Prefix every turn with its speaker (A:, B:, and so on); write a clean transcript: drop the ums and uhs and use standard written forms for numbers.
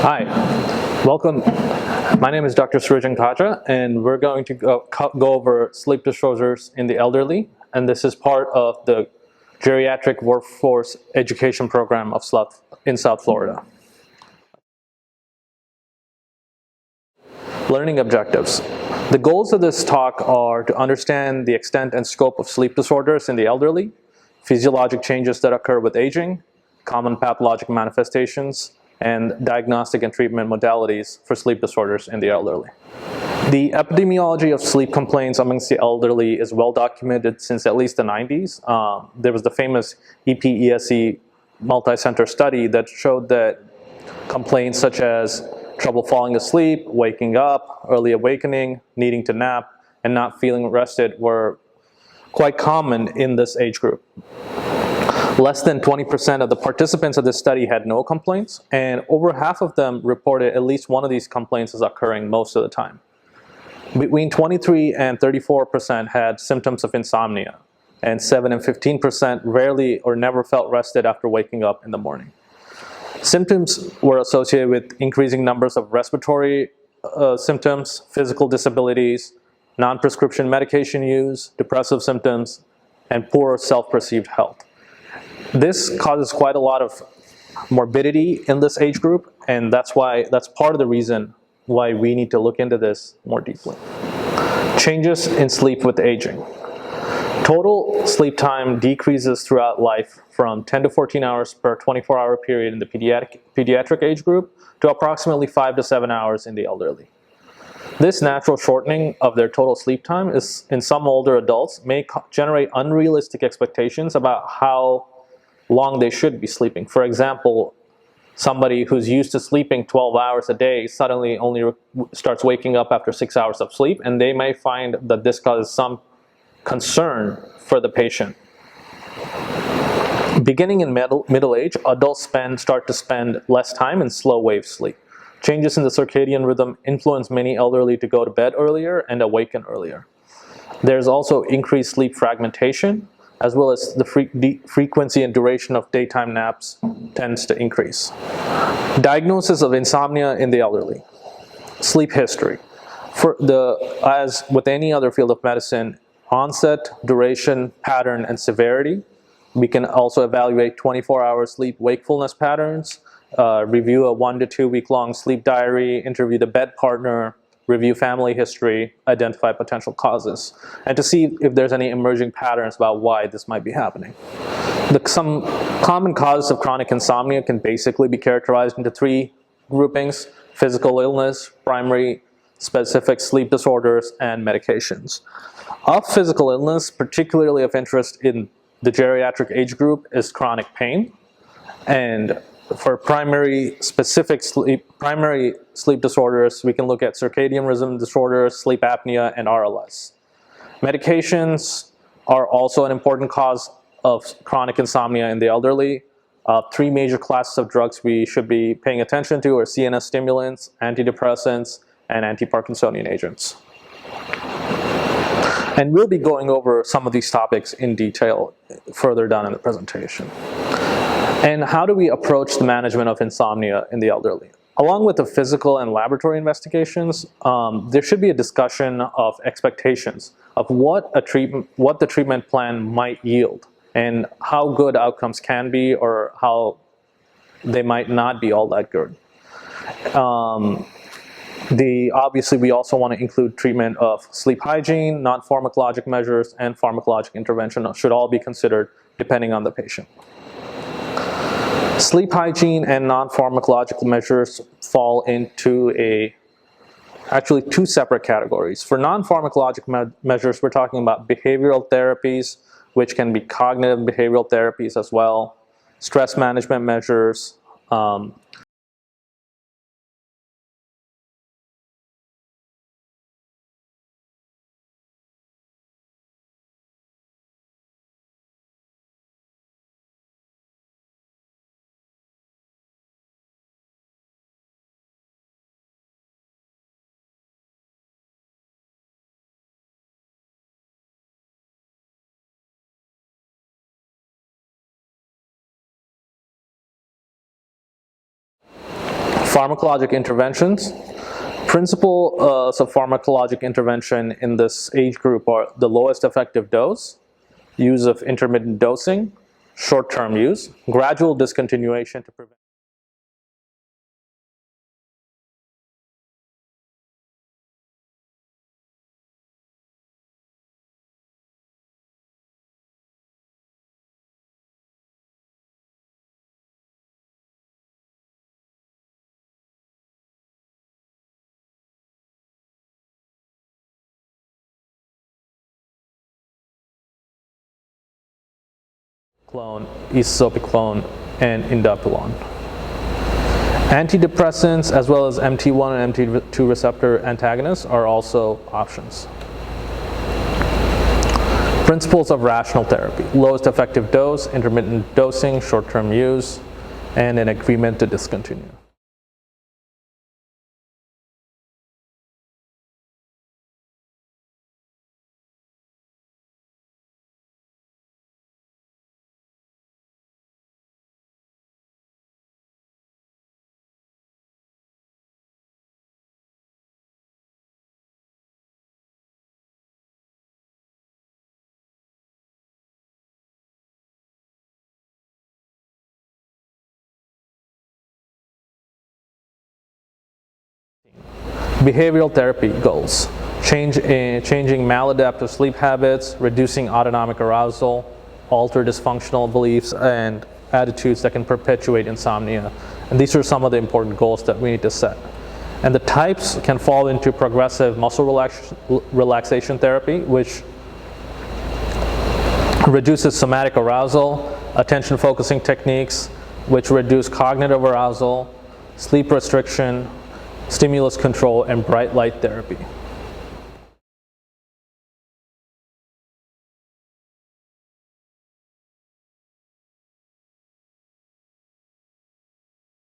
A: Hi, welcome. My name is Dr. Kaja, and we're going to go over sleep disorders in the elderly, and this is part of the Geriatric Workforce Education Program of in South Florida. Learning objectives. The goals of this talk are to understand the extent and scope of sleep disorders in the elderly, physiologic changes that occur with aging, common pathologic manifestations, and diagnostic and treatment modalities for sleep disorders in the elderly. The epidemiology of sleep complaints amongst the elderly is well documented since at least the 90s. There was the famous EP-ESE multi-center study that showed that complaints such as trouble falling asleep, waking up, early awakening, needing to nap, and not feeling rested were quite common in this age group. Less than 20% of the participants of this study had no complaints, and over half of them reported at least one of these complaints as occurring most of the time. Between 23 and 34% had symptoms of insomnia, and 7 and 15% rarely or never felt rested after waking up in the morning. Symptoms were associated with increasing numbers of respiratory symptoms, physical disabilities, non-prescription medication use, depressive symptoms, and poor self-perceived health. This causes quite a lot of morbidity in this age group, and that's part of the reason why we need to look into this more deeply. Changes in sleep with aging. Total sleep time decreases throughout life from 10 to 14 hours per 24-hour period in the pediatric age group to approximately 5 to 7 hours in the elderly. This natural shortening of their total sleep time is, in some older adults, may generate unrealistic expectations about how long they should be sleeping. For example, somebody who's used to sleeping 12 hours a day suddenly only starts waking up after 6 hours of sleep, and they may find that this causes some concern for the patient. Beginning in middle age, adults start to spend less time in slow wave sleep. Changes in the circadian rhythm influence many elderly to go to bed earlier and awaken earlier. There's also increased sleep fragmentation, as well as the frequency and duration of daytime naps tends to increase. Diagnosis of insomnia in the elderly. Sleep history. As with any other field of medicine, onset, duration, pattern, and severity. We can also evaluate 24-hour sleep wakefulness patterns, review a 1 to 2 week long sleep diary, interview the bed partner, review family history, identify potential causes, and to see if there's any emerging patterns about why this might be happening. Some common causes of chronic insomnia can basically be characterized into 3 groupings: physical illness, primary specific sleep disorders, and medications. Of physical illness, particularly of interest in the geriatric age group is chronic pain, and for primary sleep disorders, we can look at circadian rhythm disorders, sleep apnea, and RLS. Medications are also an important cause of chronic insomnia in the elderly. 3 major classes of drugs we should be paying attention to are CNS stimulants, antidepressants, and anti-Parkinsonian agents. And we'll be going over some of these topics in detail further down in the presentation. And how do we approach the management of insomnia in the elderly? Along with the physical and laboratory investigations, there should be a discussion of expectations of what the treatment plan might yield and how good outcomes can be or how they might not be all that good. Obviously, we also want to include treatment of sleep hygiene, non-pharmacologic measures, and pharmacologic intervention should all be considered depending on the patient. Sleep hygiene and non-pharmacological measures fall into actually 2 separate categories. For non-pharmacologic measures, we're talking about behavioral therapies, which can be cognitive behavioral therapies as well, stress management measures, Pharmacologic interventions. Principles of pharmacologic intervention in this age group are the lowest effective dose, use of intermittent dosing, short-term use, gradual discontinuation to prevent clone, esopiclone, and indapilon. Antidepressants as well as MT1 and MT2 receptor antagonists are also options. Principles of rational therapy: lowest effective dose, intermittent dosing, short-term use, and an agreement to discontinue. Behavioral therapy goals: changing maladaptive sleep habits, reducing autonomic arousal, alter dysfunctional beliefs and attitudes that can perpetuate insomnia. And these are some of the important goals that we need to set. And the types can fall into progressive muscle relaxation therapy, which reduces somatic arousal, attention focusing techniques, which reduce cognitive arousal, sleep restriction, stimulus control, and bright light therapy.